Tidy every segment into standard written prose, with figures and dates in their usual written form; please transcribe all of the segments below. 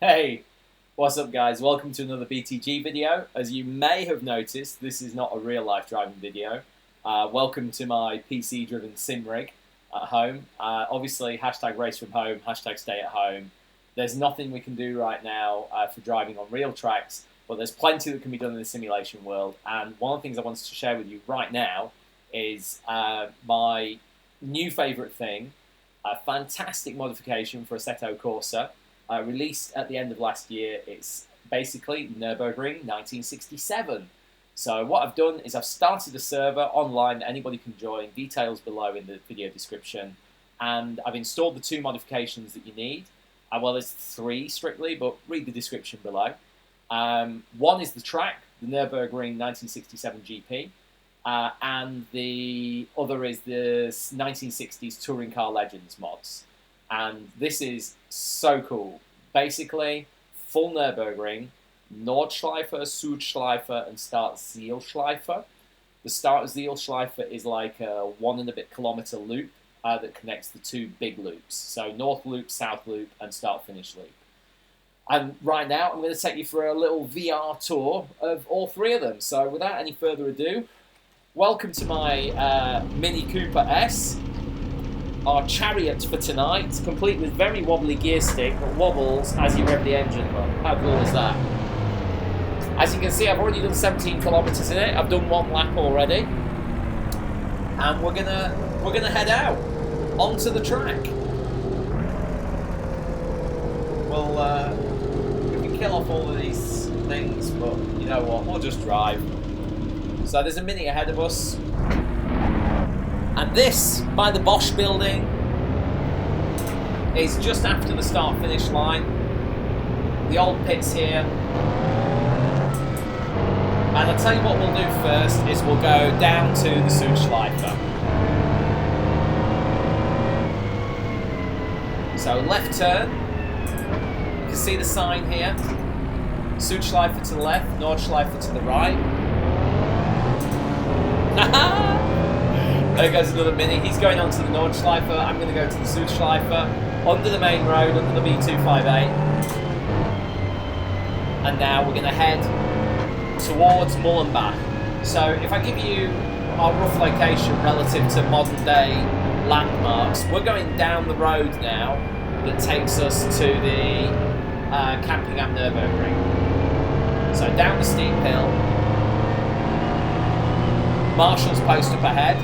Hey, what's up guys? Welcome to another BTG video. As you may have noticed, this is not a real life driving video. Welcome to my PC driven sim rig at home. Obviously, hashtag race from home, hashtag stay at home. There's nothing we can do right now for driving on real tracks, but there's plenty that can be done in the simulation world. And one of the things I wanted to share with you right now is my new favourite thing, a fantastic modification for Assetto Corsa. Released at the end of last year. It's basically Nürburgring 1967. So what I've done is I've started a server online that anybody can join, details below in the video description, and I've installed the two modifications that you need. Well, there's three strictly, but read the description below. One is the track, the Nürburgring 1967 GP, and the other is the 1960s Touring Car Legends mods. And this is so cool. Basically, full Nürburgring, Nordschleife, Sudschleife, and Gesamtstrecke. The Gesamtstrecke is like a 1 and a bit kilometer loop that connects the two big loops. So North Loop, South Loop, and Start-Finish Loop. And right now, I'm going to take you for a little VR tour of all three of them. So without any further ado, welcome to my Mini Cooper S. Our chariot for tonight, complete with very wobbly gear stick that wobbles as you rev the engine up. How cool is that? As you can see, I've already done 17 kilometers in it. I've done one lap already, and we're gonna head out onto the track. Well, we can kill off all of these things, but you know what? We'll just drive. So there's a Mini ahead of us. And this, by the Bosch building, is just after the start-finish line. The old pits here. And I'll tell you what we'll do first is we'll go down to the Sudschleife. So left turn. You can see the sign here. Sudschleife to the left, Nordschleife to the right. There goes another Mini. He's going on to the Nordschleife. I'm going to go to the Sudschleife. Under the main road, under the B258. And now we're going to head towards Mullenbach. So if I give you our rough location relative to modern day landmarks, we're going down the road now that takes us to the camping am Nürburgring. So down the steep hill. Marshal's post up ahead.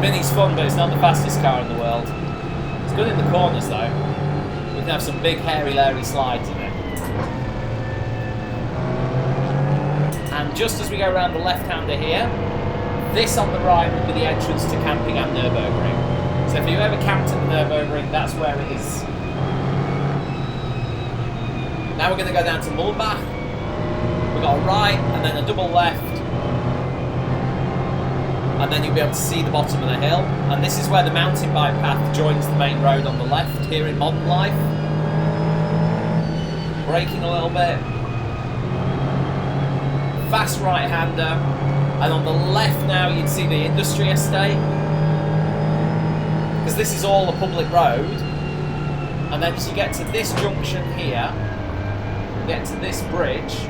Mini's fun, but it's not the fastest car in the world. It's good in the corners though. We can have some big hairy Larry slides in it. And just as we go around the left-hander here, this on the right will be the entrance to camping am Nürburgring. So if you've ever camped at the Nürburgring, that's where it is. Now we're going to go down to Mullenbach. We've got a right and then a double left. And then you'll be able to see the bottom of the hill. And this is where the mountain bike path joins the main road on the left here in modern life. Braking a little bit. Fast right-hander. And on the left now you'd see the industry estate. Because this is all a public road. And then as you get to this junction here, you get to this bridge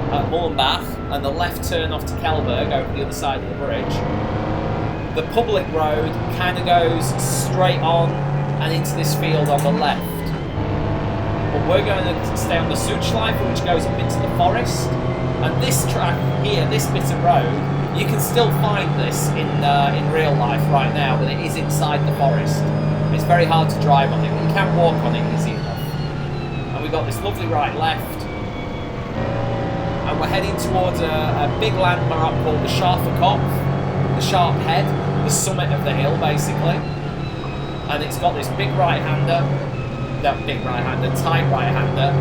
at Mullenbach, and the left turn off to Kelberg over the other side of the bridge. The public road kind of goes straight on and into this field on the left. But we're going to stay on the Sudschleife, which goes up into the forest. And this track here, this bit of road, you can still find this in real life right now, but it is inside the forest. It's very hard to drive on it, but you can walk on it easy enough. And we've got this lovely right-left. And we're heading towards a big landmark called the Scharfe Kopf, the sharp head, the summit of the hill basically. And it's got this big right-hander, tight right-hander,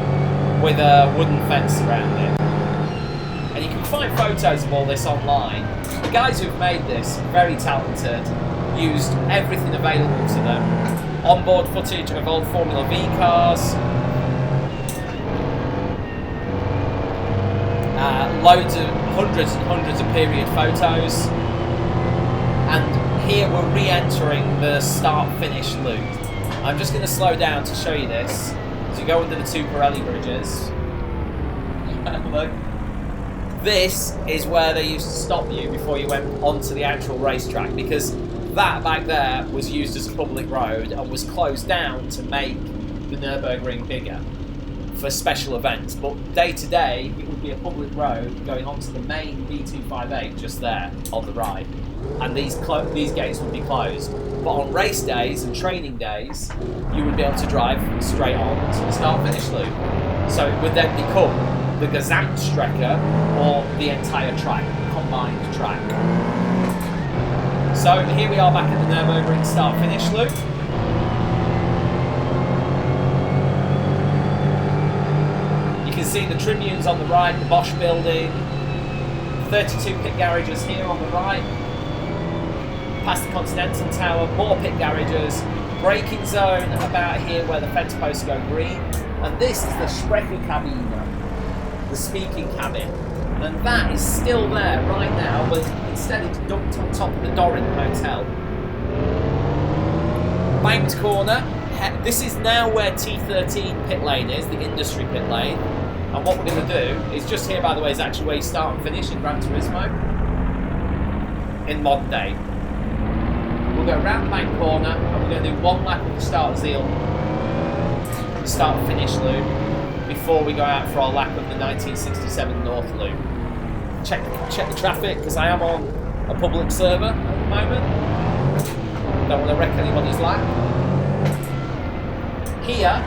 with a wooden fence around it. And you can find photos of all this online. The guys who've made this, very talented, used everything available to them. Onboard footage of old Formula V cars, loads of hundreds and hundreds of period photos. And here we're re-entering the start-finish loop. I'm just going to slow down to show you this. So you go under the two Pirelli bridges. Look. This is where they used to stop you before you went onto the actual racetrack, because that back there was used as a public road and was closed down to make the Nürburgring bigger for special events. But day to day, it would be a public road going onto the main B258 just there on the right, and these gates would be closed. But on race days and training days, you would be able to drive straight on to the start-finish loop. So it would then become the Gesamtstrecke, or the entire track, combined track. So here we are back at the Nürburgring start-finish loop. You can see the tribunes on the right, the Bosch building, 32 pit garages here on the right, past the Continental Tower, more pit garages, braking zone about here where the fence posts go green, and this is the Sprechekabine, the speaking cabin, and that is still there right now, but instead it's dumped on top of the Dorin Hotel. Banked corner, this is now where T13 pit lane is, the industry pit lane, and what we're going to do is, just here by the way is actually where you start and finish in Gran Turismo in modern day. We'll go around the bank corner and we're going to do one lap of the start and finish loop before we go out for our lap of the 1967 North Loop. Check the traffic, because I am on a public server at the moment. Don't want to wreck anybody's lap. Here,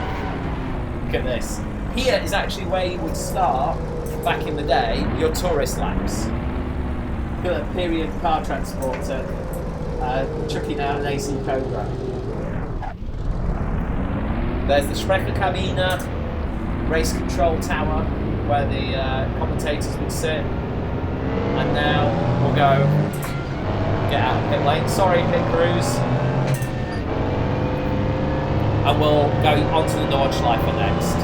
look at this. Here is actually where you would start, back in the day, your tourist laps. Look at that period car transporter chucking out an AC Cobra. There's the Sprechekabine, race control tower, where the commentators would sit. And now we'll go get out of pit lane. Sorry, pit crews. And we'll go onto the Nordschleife next.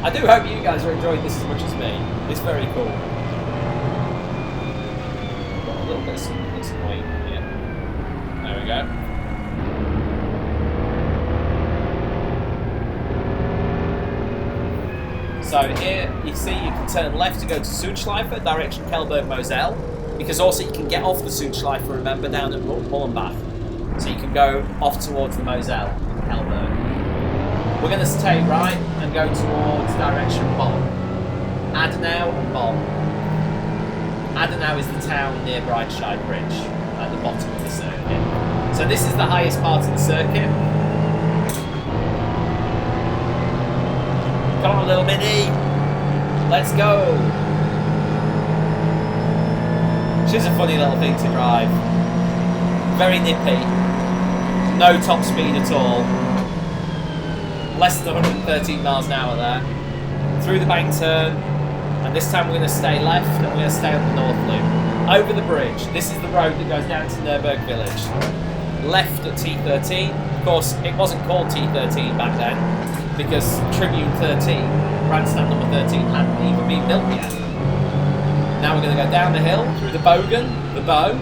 I do hope you guys are enjoying this as much as me. It's very cool. Got a little bit of some weight here. There we go. So here you see you can turn left to go to Sudschleife, direction Kelberg-Moselle, because also you can get off the Sudschleife, remember, down at Mullenbach. So you can go off towards the Moselle in Kelberg. We're going to stay right and go towards direction Bonn. Adenau and Bonn. Adenau is the town near Breitscheid Bridge at the bottom of the circuit. So this is the highest part of the circuit. Come on, little mini. Let's go. She's a funny little thing to drive. Very nippy. No top speed at all. Less than 113 miles an hour there. Through the bank turn. And this time we're going to stay left and we're going to stay on the North Loop. Over the bridge. This is the road that goes down to Nürburg village. Left at T13. Of course, it wasn't called T13 back then, because Tribune 13, grandstand number 13, hadn't even been built yet. Now we're going to go down the hill through the Bogen, the bow,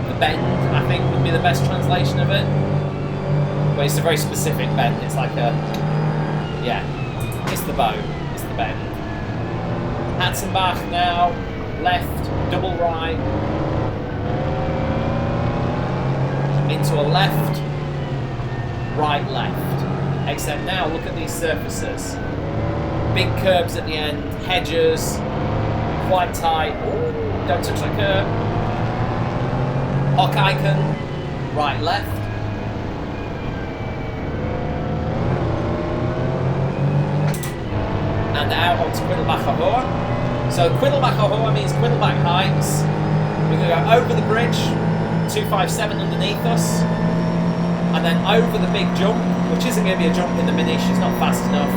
the bend, I think would be the best translation of it. But it's a very specific bend. It's like a, yeah, it's the bow, it's the bend. Hatzenbach now, left, double right, into a left, right, left. Except now, look at these surfaces. Big curbs at the end, hedges, quite tight. Ooh, don't touch the curb. Hock icon, right, left. And out onto Quiddelbacher Hohe. So Quiddelbacher Hohe means Quiddelbach Heights. We're going to go over the bridge, 257 underneath us. And then over the big jump, which isn't going to be a jump in the Minish, it's not fast enough.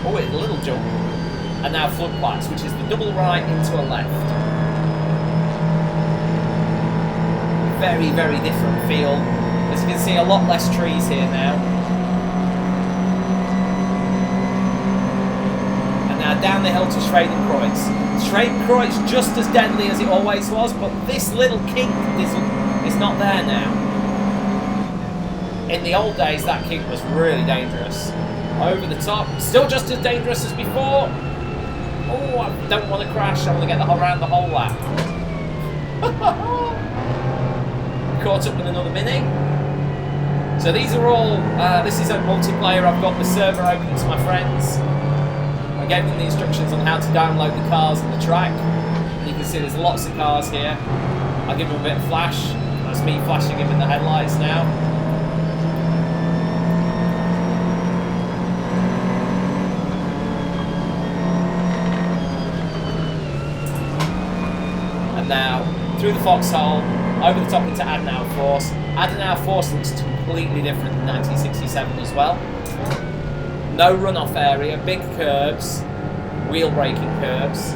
Oh, it's a little jump. And now floodplaats, which is the double right into a left. Very, very different feel. As you can see, a lot less trees here now. And now down the hill to Schwedenkreuz. Schwedenkreuz just as deadly as it always was, but this little kink is not there now. In the old days, that kink was really dangerous. Over the top, still just as dangerous as before. Oh, I don't want to crash. I want to get around the whole lap. Caught up with another Mini. So these are all, this is a multiplayer. I've got the server open to my friends. I gave them the instructions on how to download the cars and the track. And you can see there's lots of cars here. I'll give them a bit of flash. That's me flashing him in the headlights now. And now, through the foxhole, over the top into Adenauer Force. Adenauer Force looks completely different than 1967 as well. No runoff area, big curbs, wheel braking curbs.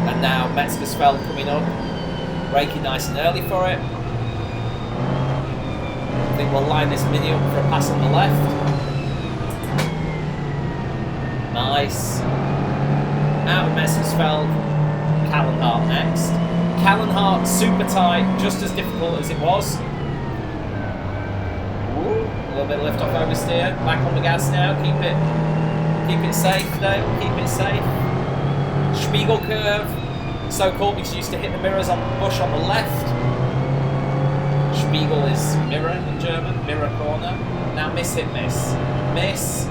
And now Metzgersfeld coming up, braking nice and early for it. I think we'll line this Mini up for a pass on the left. Nice. Out of Metzgersfeld, Kallenhardt next. Kallenhardt super tight, just as difficult as it was. Ooh, a little bit of lift off oversteer. Back on the gas now. Keep it safe, Dale. Keep it safe. Spiegel curve. So cool because you used to hit the mirrors on the bush on the left. Spiegel is mirror in German, mirror corner. Now miss, hit, miss. Miss.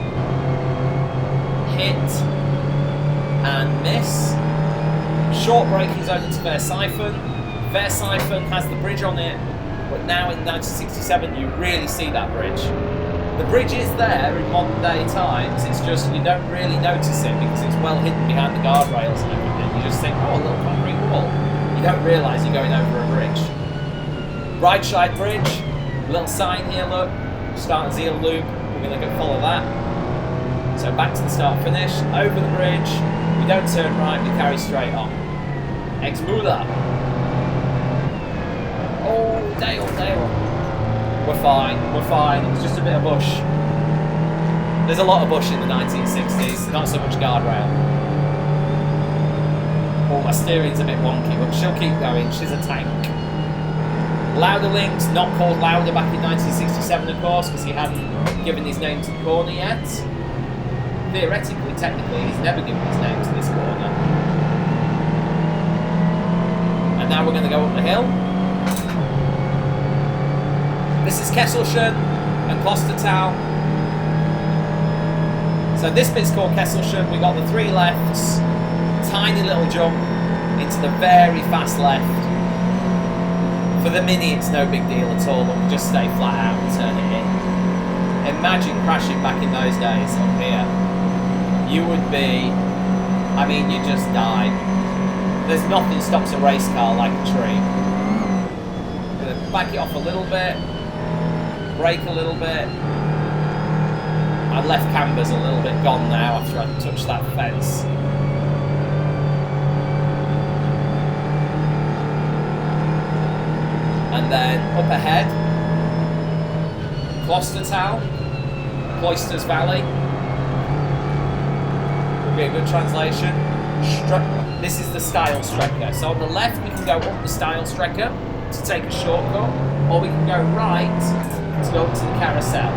Hit. And miss. Short braking zone into Versiphon. Versiphon has the bridge on it, but now in 1967 you really see that bridge. The bridge is there in modern day times, it's just you don't really notice it because it's well hidden behind the guardrails and everything. You just think, oh, a little concrete wall. You don't realise you're going over a bridge. Right side bridge, little sign here, look, start Zeal loop, we're going to go follow that. So back to the start finish, over the bridge, we don't turn right, we carry straight on. Ex-Müller. Oh, Dale. We're fine, it's just a bit of bush. There's a lot of bush in the 1960s, not so much guardrail. Oh, my steering's a bit wonky, but she'll keep going, she's a tank. Lauderling's not called Lauder back in 1967, of course, because he hadn't given his name to the corner yet. Theoretically, technically, he's never given his name to this corner. And now we're going to go up the hill. This is Kesselchen and Klostertal. So this bit's called Kesselchen. We got the three lefts, tiny little jump into the very fast left. For the Mini, it's no big deal at all, but we just stay flat out and turn it in. Imagine crashing back in those days up here. You would be, I mean, you just die. There's nothing stops a race car like a tree. I'm going to back it off a little bit, brake a little bit. My left camber's a little bit gone now after I touched that fence. And then up ahead, Klostertal, Cloisters Valley. Would be a good translation. This is the Steilstrecke. So on the left we can go up the Steilstrecke to take a shortcut, or we can go right to go up to the carousel.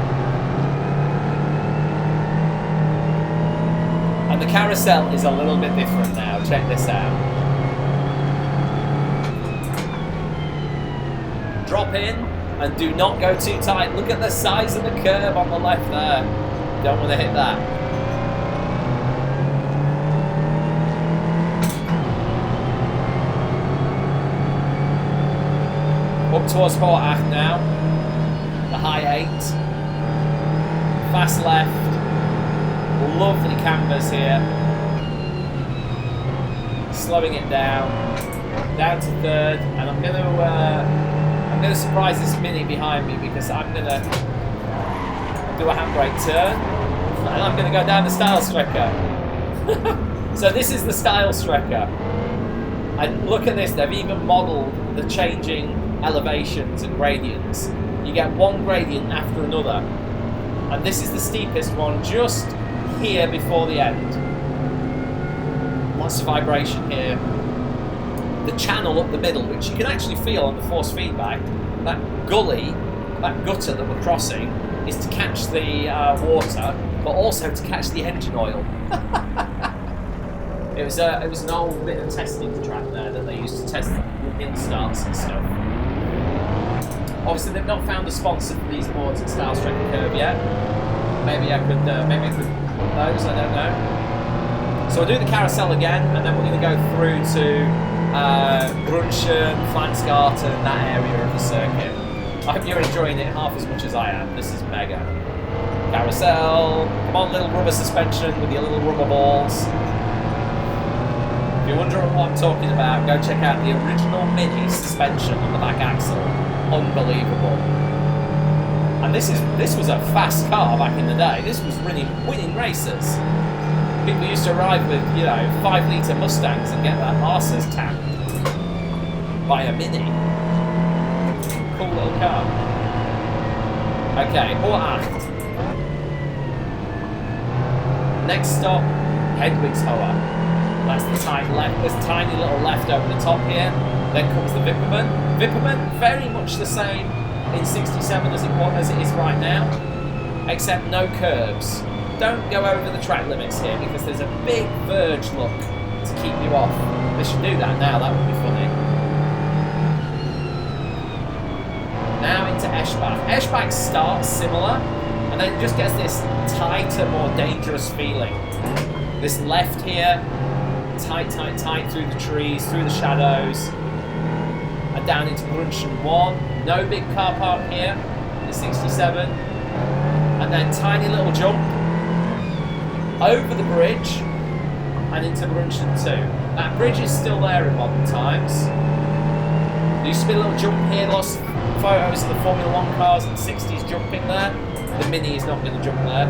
And the carousel is a little bit different now. Check this out. Drop in and do not go too tight. Look at the size of the curb on the left there. Don't want to hit that. Up towards Vorach now. The high 8. Fast left. Lovely cambers here. Slowing it down. Down to third. And I'm going to surprise this Mini behind me because I'm going to do a handbrake turn and I'm going to go down the Steilstrecke. So this is the Strecke. And look at this, they've even modelled the changing elevations and gradients. You get one gradient after another. And this is the steepest one just here before the end. Lots of vibration here. The channel up the middle, which you can actually feel on the force feedback, that gully, that gutter that we're crossing, is to catch the water, but also to catch the engine oil. It was an old bit of testing track there that they used to test hill starts and stuff. Obviously, they've not found a sponsor for these boards at Strecke Curve yet. Maybe I could put those. I don't know. So we'll do the carousel again, and then we're going to go through to Brunchen, Flansgarten, that area of the circuit. I hope you're enjoying it half as much as I am. This is mega. Carousel. Come on, little rubber suspension with your little rubber balls. If you're wondering what I'm talking about, go check out the original mini suspension on the back axle. Unbelievable. And this was a fast car back in the day. This was winning races. People used to ride with, 5-litre Mustangs and get their arses tapped by a mini. Cool little car. Okay, Horacht. Next stop, Hedwigshohe. That's the tiny little left over the top here. Then comes the Wipperman. Wipperman, very much the same in 67 as it is right now, except no curbs. Don't go over the track limits here because there's a big verge, look, to keep you off. They should do that now, that would be funny. Now into Eschbach. Eschbach starts similar, and then it just gets this tighter, more dangerous feeling. This left here, tight through the trees, through the shadows, and down into Brunchen 1. No big car park here in 67. And then tiny little jump over the bridge and into Brunchen 2. That bridge is still there in modern times. There used to be a little jump here, lots of photos of the Formula 1 cars in the 60s jumping there. The Mini is not going to jump there.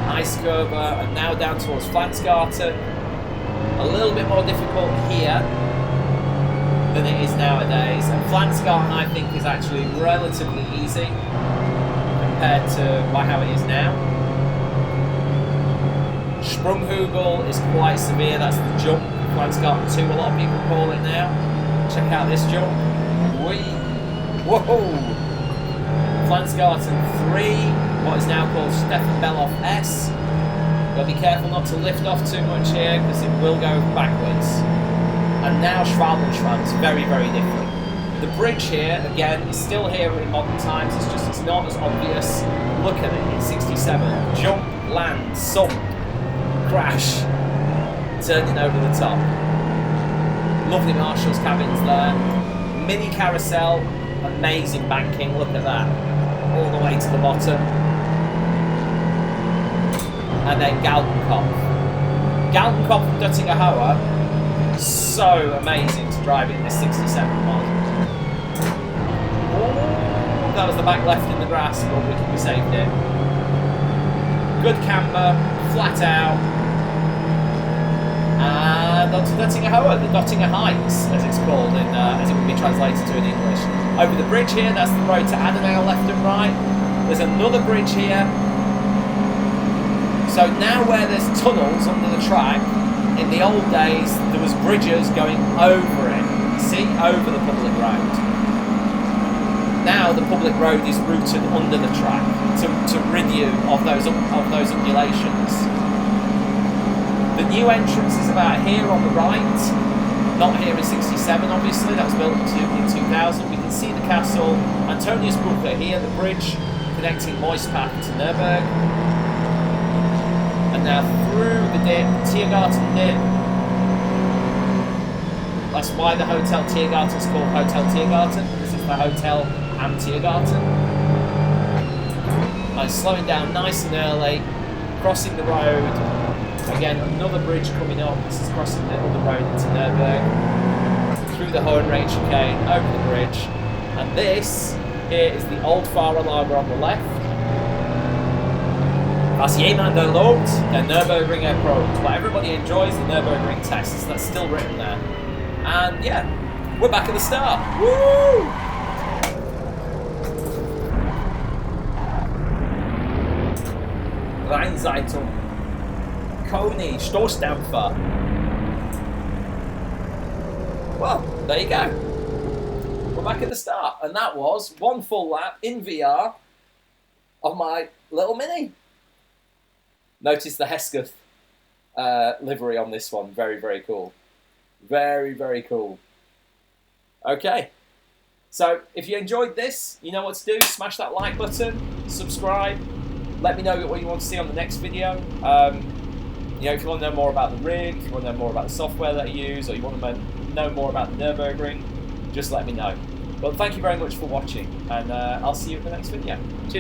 Nice curve, and now down towards Flansgarten. A little bit more difficult here than it is nowadays. And Flansgarten, I think, is actually relatively easy compared to how it is now. Sprunghügel is quite severe, that's the jump. Flansgarten 2, a lot of people call it now. Check out this jump. Whee! Whoa! Flansgarten 3, what is now called Stefan Beloff S. Got to be careful not to lift off too much here because it will go backwards. And now Schwabenschwanz, very, very different. The bridge here, again, is still here in modern times, it's not as obvious. Look at it, it's 67. Jump, land, sump, crash, turning over the top. Lovely marshal's cabins there. Mini carousel, amazing banking, look at that. All the way to the bottom. And then Galgenkopf. Galgenkopf and Duttinger Hohe, so amazing to drive in this 67 mod. Oh, that was the back left in the grass, but we saved it. Good camber, flat out. And onto Duttinger Hohe, the Dottinger Heights, as it's called, as it would be translated to in English. Over the bridge here, that's the road to Adenau left and right. There's another bridge here. So now where there's tunnels under the track, in the old days there was bridges going over it, see, over the public road. Now the public road is routed under the track to rid you of those undulations. The new entrance is about here on the right, not here in 67 obviously, that was built in 2000. We can see the castle, Antoniusbrücke here, the bridge connecting Moispach to Nürburgring. And now through the dip, Tiergarten dip. That's why the Hotel Tiergarten is called Hotel Tiergarten, because it's the Hotel am Tiergarten. And slowing down nice and early, crossing the road. Again, another bridge coming up. This is crossing the other road into Nürburgring. Through the Hohenrhein chicane, over the bridge. And this here is the old Fahrerlager on the left. Als jemand erlaubt, der Nürburgring erprobt. But everybody enjoys the Nürburgring tests. That's still written there. And yeah, we're back at the start. Woo! Rheinzeitung. Coney, Stoßdämpfer. Well, there you go. We're back at the start. And that was one full lap in VR of my little Mini. Notice the Hesketh livery on this one. Very, very cool. Very, very cool. Okay. So, if you enjoyed this, you know what to do. Smash that like button. Subscribe. Let me know what you want to see on the next video. You know, if you want to know more about the rig, if you want to know more about the software that I use, or you want to know more about the Nürburgring, just let me know. Well, thank you very much for watching, and I'll see you in the next video. Cheers.